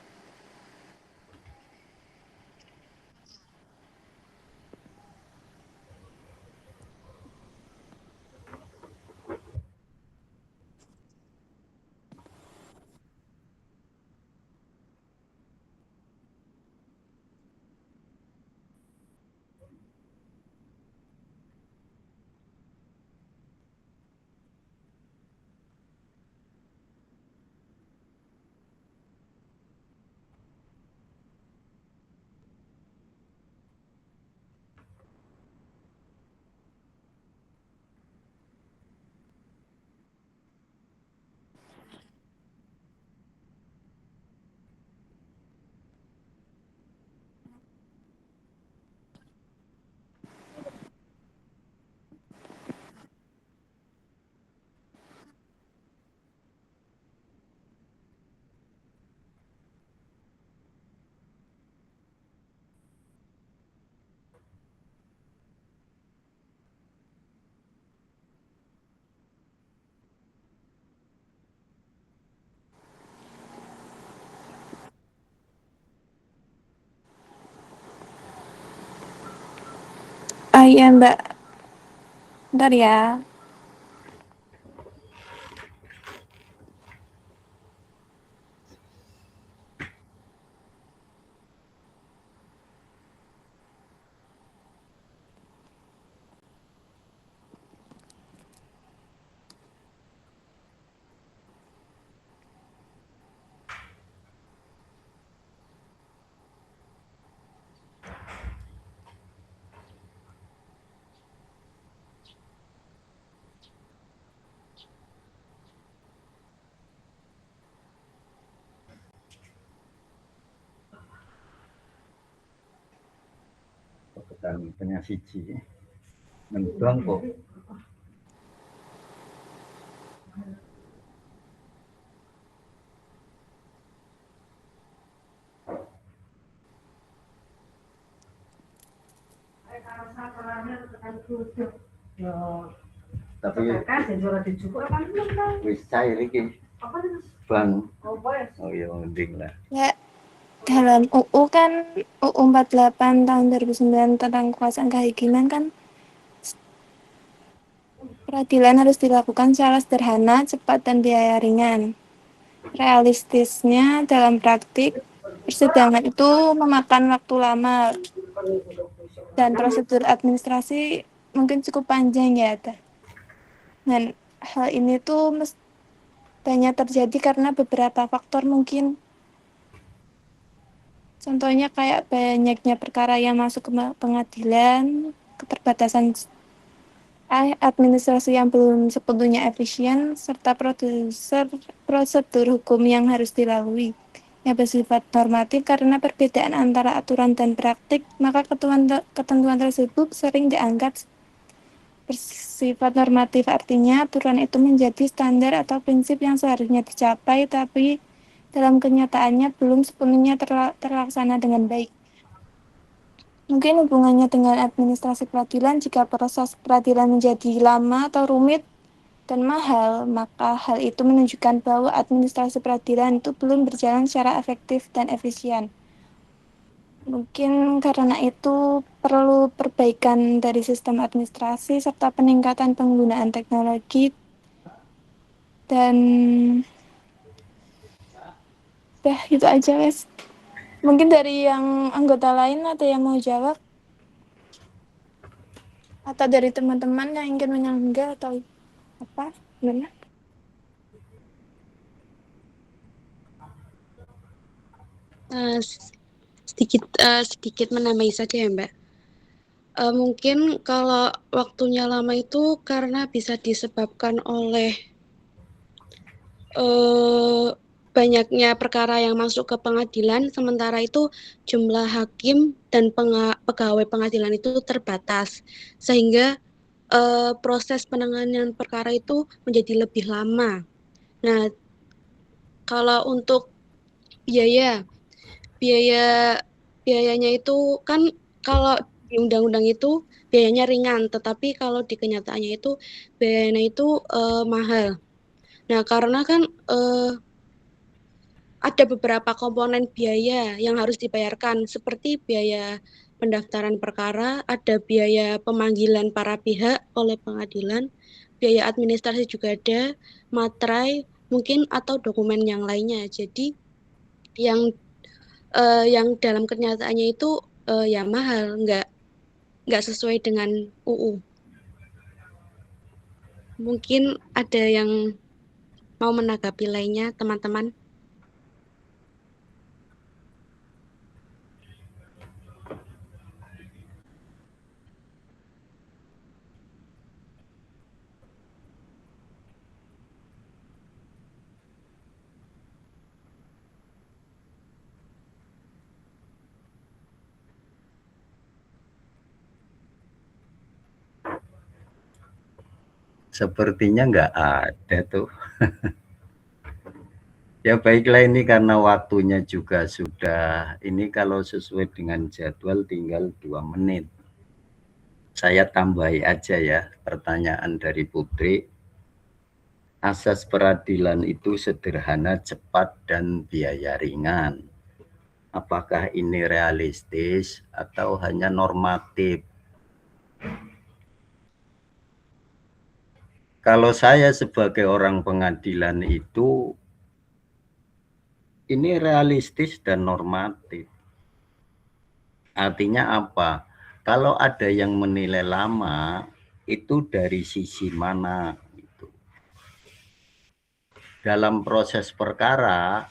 Iya Mbak, bentar ya. Tengah siji. Mendong kok. Tapi wis cair iki. Bang. Oh iya mending lah. Ya, dalam UU kan UU 48 tahun 2009 tentang kekuasaan kehakiman kan peradilan harus dilakukan secara sederhana, cepat, dan biaya ringan. Realistisnya dalam praktik, persidangan itu memakan waktu lama dan prosedur administrasi mungkin cukup panjang ya. Dan hal ini tuh banyak terjadi karena beberapa faktor mungkin. Contohnya kayak banyaknya perkara yang masuk ke pengadilan, keterbatasan administrasi yang belum sepenuhnya efisien, serta prosedur hukum yang harus dilalui yang bersifat normatif. Karena perbedaan antara aturan dan praktik, maka ketentuan tersebut sering dianggap bersifat normatif, artinya aturan itu menjadi standar atau prinsip yang seharusnya dicapai, tapi dalam kenyataannya belum sepenuhnya terlaksana dengan baik. Mungkin hubungannya dengan administrasi peradilan, jika proses peradilan menjadi lama atau rumit dan mahal, maka hal itu menunjukkan bahwa administrasi peradilan itu belum berjalan secara efektif dan efisien. Mungkin karena itu perlu perbaikan dari sistem administrasi serta peningkatan penggunaan teknologi. Dan itu aja wes. Mungkin dari yang anggota lain ada yang mau jawab? Atau dari teman-teman yang ingin menyanggah atau apa? Gimana? Sedikit menambahi saja ya Mbak. Mungkin kalau waktunya lama itu karena bisa disebabkan oleh banyaknya perkara yang masuk ke pengadilan, sementara itu jumlah hakim dan pegawai pengadilan itu terbatas, sehingga proses penanganan perkara itu menjadi lebih lama. Nah, kalau untuk biayanya itu kan kalau di undang-undang itu biayanya ringan, tetapi kalau di kenyataannya itu biayanya itu mahal. Nah, karena kan ada beberapa komponen biaya yang harus dibayarkan, seperti biaya pendaftaran perkara, ada biaya pemanggilan para pihak oleh pengadilan, biaya administrasi juga ada, materai mungkin atau dokumen yang lainnya. Jadi yang dalam kenyataannya itu ya mahal, nggak sesuai dengan UU. Mungkin ada yang mau menanggapi lainnya, teman-teman? Sepertinya nggak ada tuh. Ya baiklah, ini karena waktunya juga sudah, ini kalau sesuai dengan jadwal tinggal 2 menit. Saya tambahi aja ya pertanyaan dari Putri. Asas peradilan itu sederhana, cepat, dan biaya ringan. Apakah ini realistis atau hanya normatif? Kalau saya sebagai orang pengadilan itu, ini realistis dan normatif. Artinya apa? Kalau ada yang menilai lama, itu dari sisi mana? Gitu. Dalam proses perkara,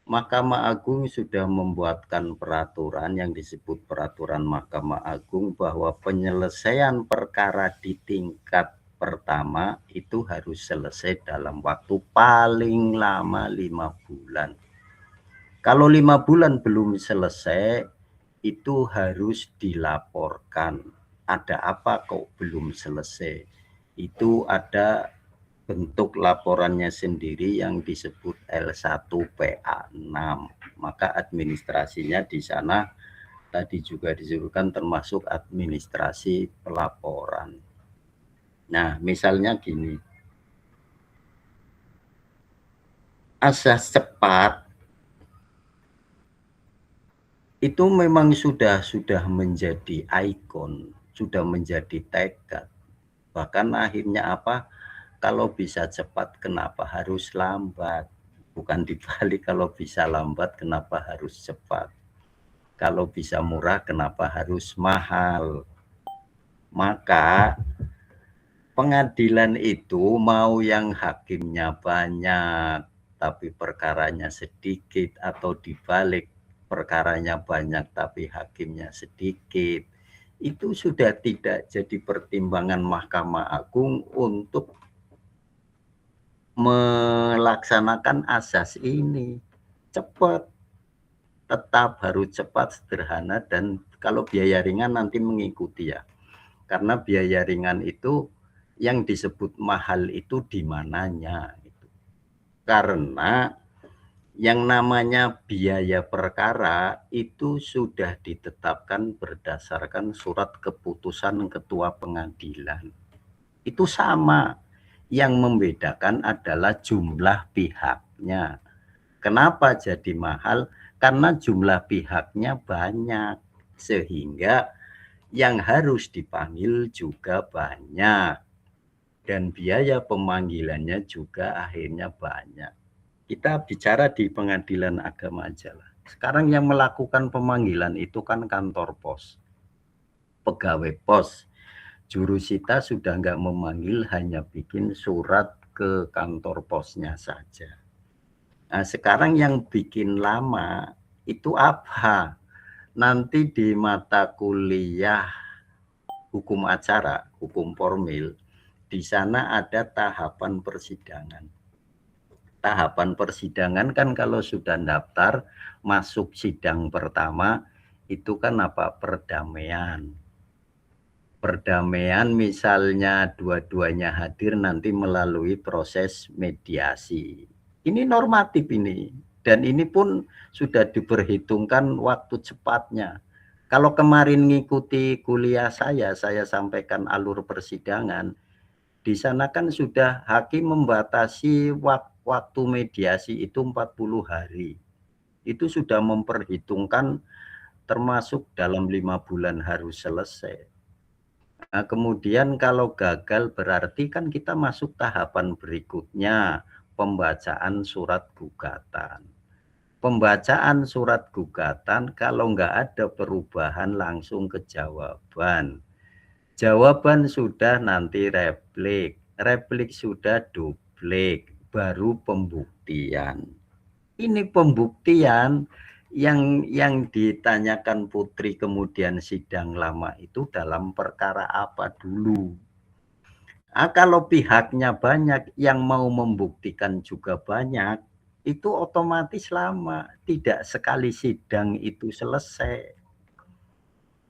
Mahkamah Agung sudah membuatkan peraturan yang disebut peraturan Mahkamah Agung bahwa penyelesaian perkara di tingkat pertama itu harus selesai dalam waktu paling lama 5 bulan. Kalau 5 bulan belum selesai, itu harus dilaporkan. Ada apa kok belum selesai? Itu ada bentuk laporannya sendiri yang disebut L1PA6. Maka administrasinya di sana tadi juga disebutkan termasuk administrasi pelaporan. Nah, misalnya gini. Asas cepat itu memang sudah menjadi ikon, sudah menjadi tekad. Bahkan akhirnya apa? Kalau bisa cepat, kenapa harus lambat? Bukan dibalik, kalau bisa lambat, kenapa harus cepat? Kalau bisa murah, kenapa harus mahal? Maka pengadilan itu mau yang hakimnya banyak, tapi perkaranya sedikit, atau dibalik, perkaranya banyak, tapi hakimnya sedikit, itu sudah tidak jadi pertimbangan Mahkamah Agung untuk melaksanakan asas ini. Cepat, tetap harus cepat, sederhana, dan kalau biaya ringan nanti mengikuti ya. Karena biaya ringan itu yang disebut mahal itu di mananya. Karena yang namanya biaya perkara itu sudah ditetapkan berdasarkan surat keputusan ketua pengadilan. Itu sama. Yang membedakan adalah jumlah pihaknya. Kenapa jadi mahal? Karena jumlah pihaknya banyak, sehingga yang harus dipanggil juga banyak, dan biaya pemanggilannya juga akhirnya banyak. Kita bicara di pengadilan agama aja lah. Sekarang yang melakukan pemanggilan itu kan kantor pos, pegawai pos. Jurusita sudah nggak memanggil, hanya bikin surat ke kantor posnya saja. Nah, sekarang yang bikin lama itu apa? Nanti di mata kuliah hukum acara, hukum formil, di sana ada tahapan persidangan. Tahapan persidangan kan kalau sudah daftar masuk sidang pertama itu kan apa? Perdamaian. Perdamaian misalnya dua-duanya hadir nanti melalui proses mediasi. Ini normatif ini, dan ini pun sudah diperhitungkan waktu cepatnya. Kalau kemarin ngikuti kuliah saya sampaikan alur persidangan, di sana kan sudah hakim membatasi waktu mediasi itu 40 hari. Itu sudah memperhitungkan termasuk dalam 5 bulan harus selesai. Nah, kemudian kalau gagal berarti kan kita masuk tahapan berikutnya, pembacaan surat gugatan. Pembacaan surat gugatan kalau nggak ada perubahan langsung ke jawaban. Jawaban sudah nanti replik, replik sudah duplik, baru pembuktian. Ini pembuktian yang ditanyakan Putri kemudian sidang lama itu dalam perkara apa dulu. Kalau pihaknya banyak, yang mau membuktikan juga banyak, itu otomatis lama. Tidak sekali sidang itu selesai.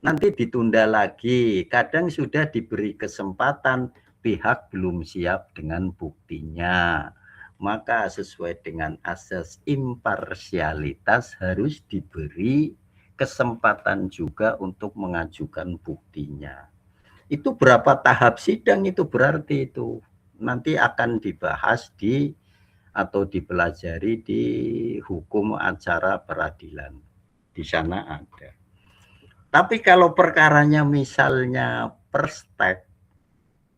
Nanti ditunda lagi, kadang sudah diberi kesempatan, pihak belum siap dengan buktinya. Maka sesuai dengan asas imparsialitas harus diberi kesempatan juga untuk mengajukan buktinya. Itu berapa tahap sidang itu berarti itu nanti akan dibahas atau dipelajari di hukum acara peradilan. Di sana ada. Tapi kalau perkaranya misalnya perstek,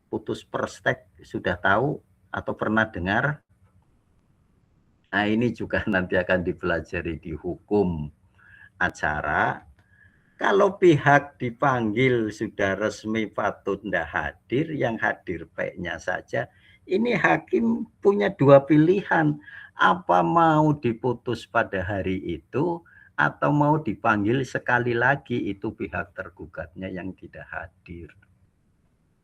putus perstek, sudah tahu atau pernah dengar? Nah, ini juga nanti akan dipelajari di hukum acara. Kalau pihak dipanggil sudah resmi patut tidak hadir, yang hadir P-nya saja, ini hakim punya dua pilihan. Apa mau diputus pada hari itu, atau mau dipanggil sekali lagi, itu pihak tergugatnya yang tidak hadir.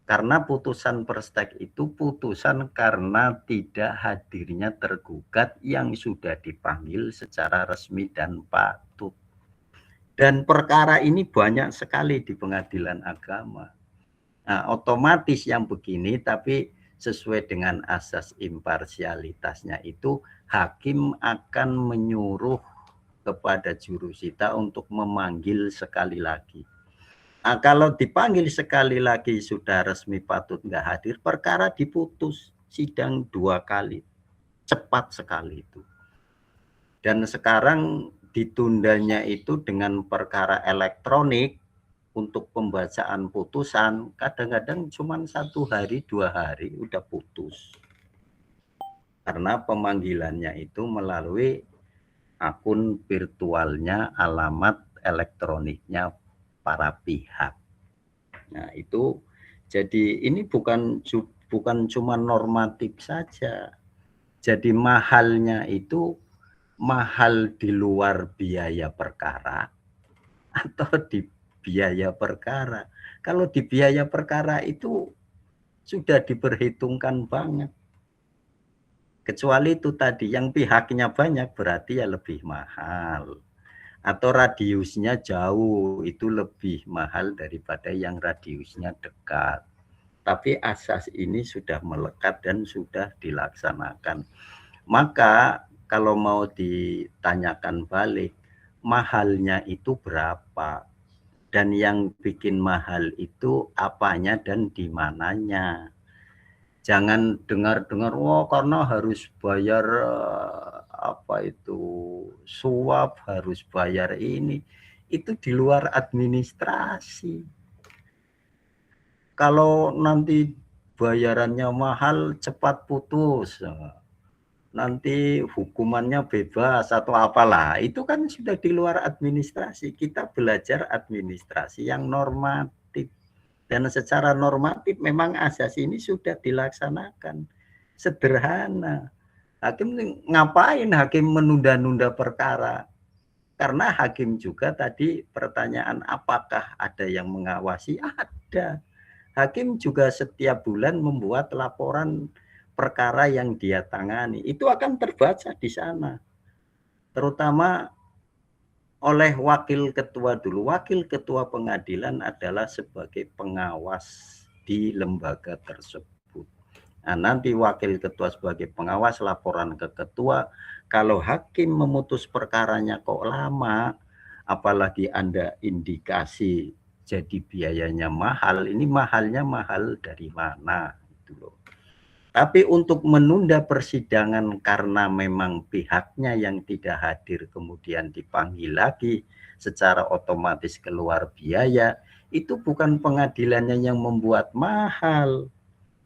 Karena putusan perstek itu putusan karena tidak hadirnya tergugat yang sudah dipanggil secara resmi dan patut. Dan perkara ini banyak sekali di pengadilan agama. Nah, otomatis yang begini, tapi sesuai dengan asas imparsialitasnya itu, hakim akan menyuruh kepada jurusita untuk memanggil sekali lagi. Nah, kalau dipanggil sekali lagi sudah resmi patut nggak hadir, perkara diputus, sidang 2 kali, cepat sekali itu. Dan sekarang ditundanya itu dengan perkara elektronik untuk pembacaan putusan, kadang-kadang cuma 1 hari 2 hari udah putus. Karena pemanggilannya itu melalui akun virtualnya, alamat elektroniknya para pihak. Nah, itu jadi ini bukan cuma normatif saja. Jadi mahalnya itu mahal di luar biaya perkara atau di biaya perkara. Kalau di biaya perkara itu sudah diperhitungkan banget. Kecuali itu tadi yang pihaknya banyak berarti ya lebih mahal. Atau radiusnya jauh, itu lebih mahal daripada yang radiusnya dekat. Tapi asas ini sudah melekat dan sudah dilaksanakan. Maka kalau mau ditanyakan balik, mahalnya itu berapa? Dan yang bikin mahal itu apanya dan di mananya. Jangan dengar-dengar, wah karena harus bayar apa itu suap, harus bayar ini. Itu di luar administrasi. Kalau nanti bayarannya mahal, cepat putus. Nanti hukumannya bebas atau apalah. Itu kan sudah di luar administrasi. Kita belajar administrasi yang normatif. Dan secara normatif memang asas ini sudah dilaksanakan. Sederhana. Hakim ngapain hakim menunda-nunda perkara? Karena hakim juga tadi pertanyaan apakah ada yang mengawasi? Ada. Hakim juga setiap bulan membuat laporan perkara yang dia tangani. Itu akan terbaca di sana. Terutama oleh wakil ketua dulu. Wakil ketua pengadilan adalah sebagai pengawas di lembaga tersebut. Nah, nanti wakil ketua sebagai pengawas laporan ke ketua. Kalau hakim memutus perkaranya kok lama, apalagi Anda indikasi jadi biayanya mahal, ini mahalnya mahal dari mana? Itu loh. Tapi untuk menunda persidangan karena memang pihaknya yang tidak hadir kemudian dipanggil lagi secara otomatis keluar biaya, itu bukan pengadilannya yang membuat mahal.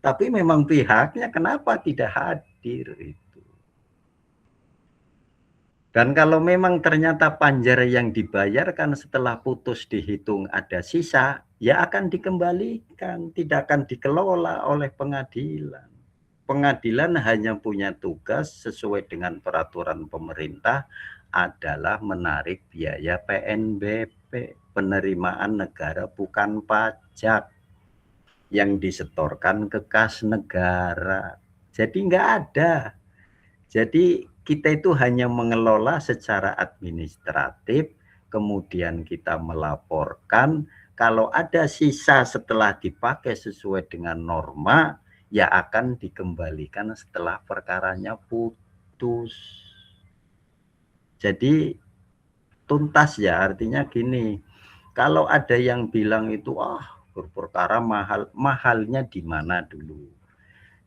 Tapi memang pihaknya kenapa tidak hadir itu. Dan kalau memang ternyata panjar yang dibayarkan setelah putus dihitung ada sisa, ya akan dikembalikan, tidak akan dikelola oleh pengadilan. Pengadilan hanya punya tugas sesuai dengan peraturan pemerintah adalah menarik biaya PNBP, penerimaan negara bukan pajak yang disetorkan ke kas negara. Jadi enggak ada. Jadi kita itu hanya mengelola secara administratif, kemudian kita melaporkan kalau ada sisa setelah dipakai sesuai dengan norma, ya akan dikembalikan setelah perkaranya putus. Jadi tuntas ya, artinya gini, kalau ada yang bilang itu berperkara mahal, mahalnya di mana dulu.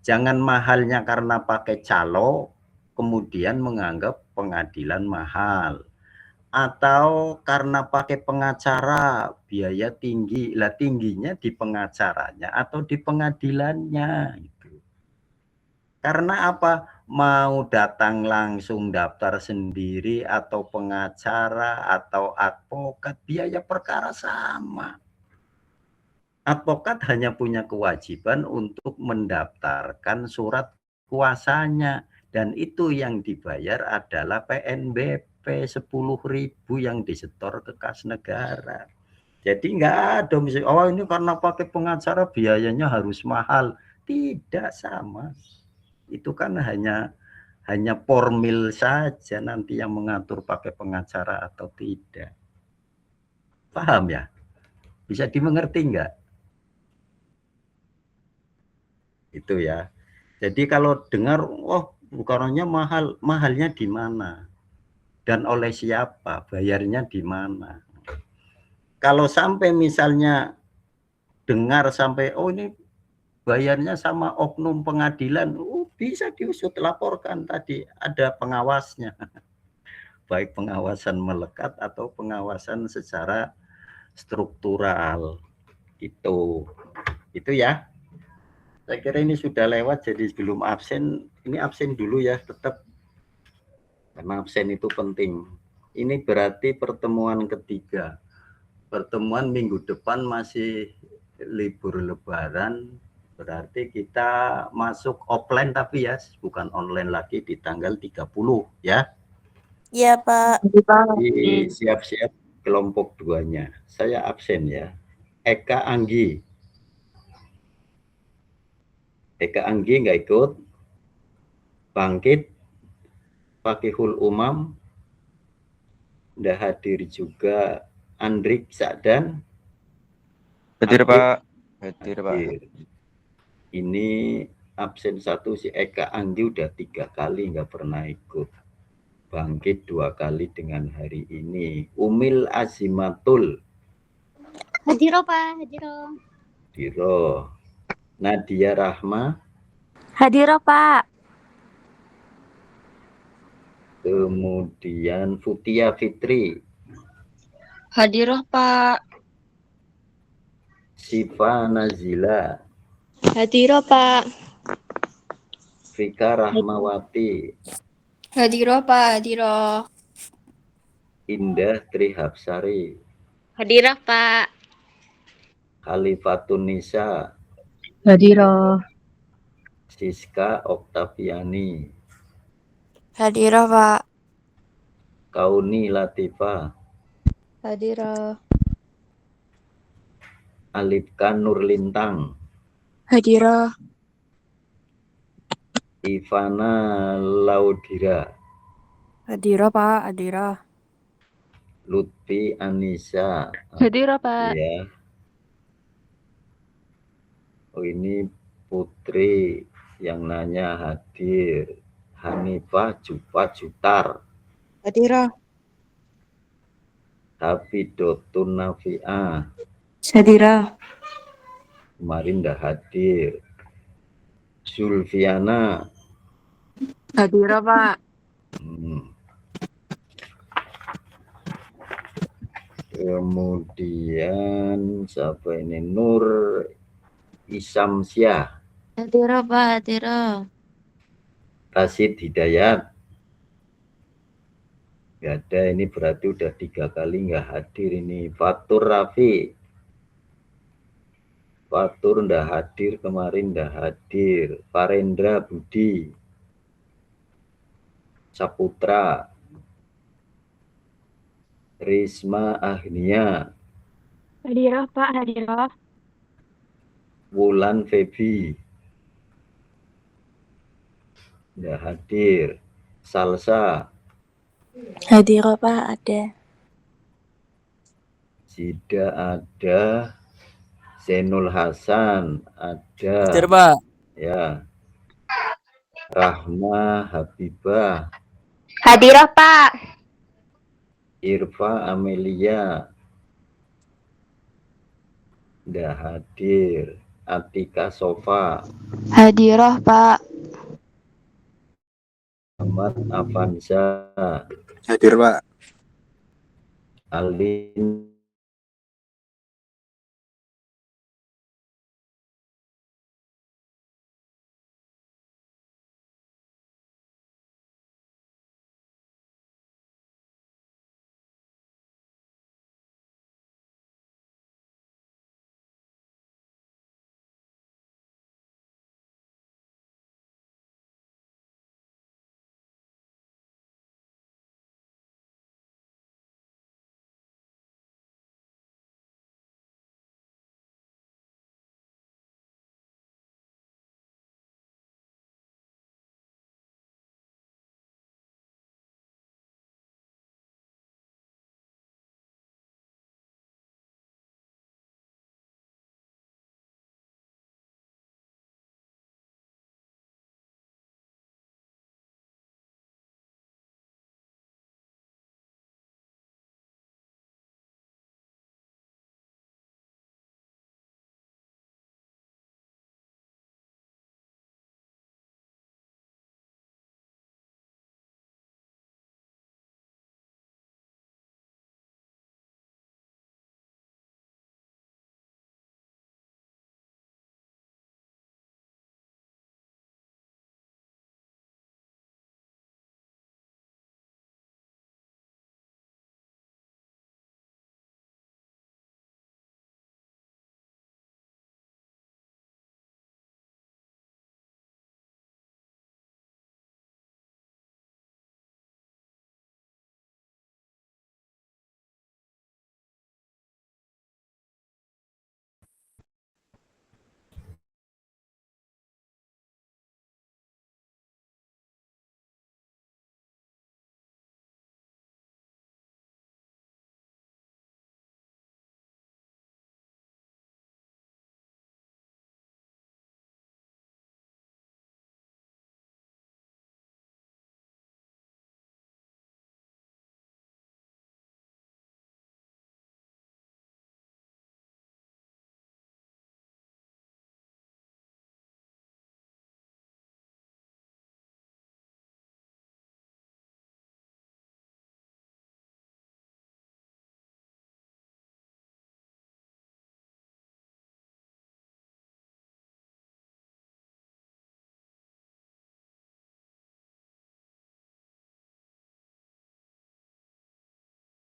Jangan mahalnya karena pakai calo, kemudian menganggap pengadilan mahal. atau karena pakai pengacara biaya tinggi, lah tingginya di pengacaranya atau di pengadilannya gitu. Karena apa? Mau datang langsung daftar sendiri atau pengacara atau advokat, biaya perkara sama. Advokat hanya punya kewajiban untuk mendaftarkan surat kuasanya, dan itu yang dibayar adalah PNBP 10.000 yang disetor ke kas negara. Jadi nggak ada misalnya, oh ini karena pakai pengacara biayanya harus mahal. Tidak, sama. Itu kan hanya formil saja nanti yang mengatur pakai pengacara atau tidak. Paham ya? Bisa dimengerti nggak? Itu ya. Jadi kalau dengar, oh bukannya mahal, mahalnya di mana? Dan oleh siapa? Bayarnya di mana? Kalau sampai misalnya dengar sampai, oh ini bayarnya sama oknum pengadilan, bisa diusut, laporkan tadi, ada pengawasnya. Baik pengawasan melekat atau pengawasan secara struktural. Itu ya. Saya kira ini sudah lewat, jadi sebelum absen, ini absen dulu ya, tetap. Karena absen itu penting. Ini berarti pertemuan ketiga. Pertemuan minggu depan masih libur lebaran, berarti kita masuk offline tapi ya, bukan online lagi di tanggal 30 ya. Iya, Pak. Jadi siap-siap kelompok 2-nya. Saya absen ya. Eka Anggi nggak ikut. Bangkit, Fakihul Umam, nggak hadir juga. Andrik Sa'dan. Hadir, Pak. Hadir, Pak. Ini absen 1 si Eka Anggi udah 3 kali nggak pernah ikut. Bangkit 2 kali dengan hari ini. Umil Azimatul. Hadiro, Pak. Hadiro. Hadiro. Nadia Rahma. Hadiro, Pak. Kemudian Futia Fitri. Hadiroh, Pak. Siva Nazila. Hadiroh, Pak. Vika Rahmawati. Hadiroh, Pak. Hadiroh. Indah Trihapsari. Hadiroh, Pak. Khalifatun Nisa. Hadiroh. Siska Oktaviani. Hadiroh, Pak. Kauni Latifah. Hadiroh. Alifka Nurlintang. Hadiroh. Ivana Laudira. Hadiroh, Pak. Hadiroh. Lutfi Anissa. Hadiroh, Pak. Ya. Oh, ini Putri yang nanya hadir. Hanifah Jutar. Hadiroh. Hafidotun Nafi'ah. Hadiroh. Kemarin dah hadir. Zulfiana. Hadiroh, Pak. Kemudian siapa ini? Nur Isamsyah. Hadiroh, Pak. Hadiroh. Rasid Hidayat. Gak ada, ini berarti udah 3 kali nggak hadir ini. Fatur Rafi. Fatur nggak hadir, kemarin nggak hadir. Farendra Budi. Saputra. Risma Agnia. Hadiroh, Pak. Hadiroh. Wulan Febi. Nggak hadir. Salsa. Hadiroh, Pak. Ada. Zida ada. Zainul Hasan ada. Hadir, Pak. Ya. Rahma Habibah. Hadiroh, Pak. Irfa Amelia. Nggak hadir. Atika Sofa. Hadiroh, Pak. Ahmad Avanza. Hadir, Pak. Alin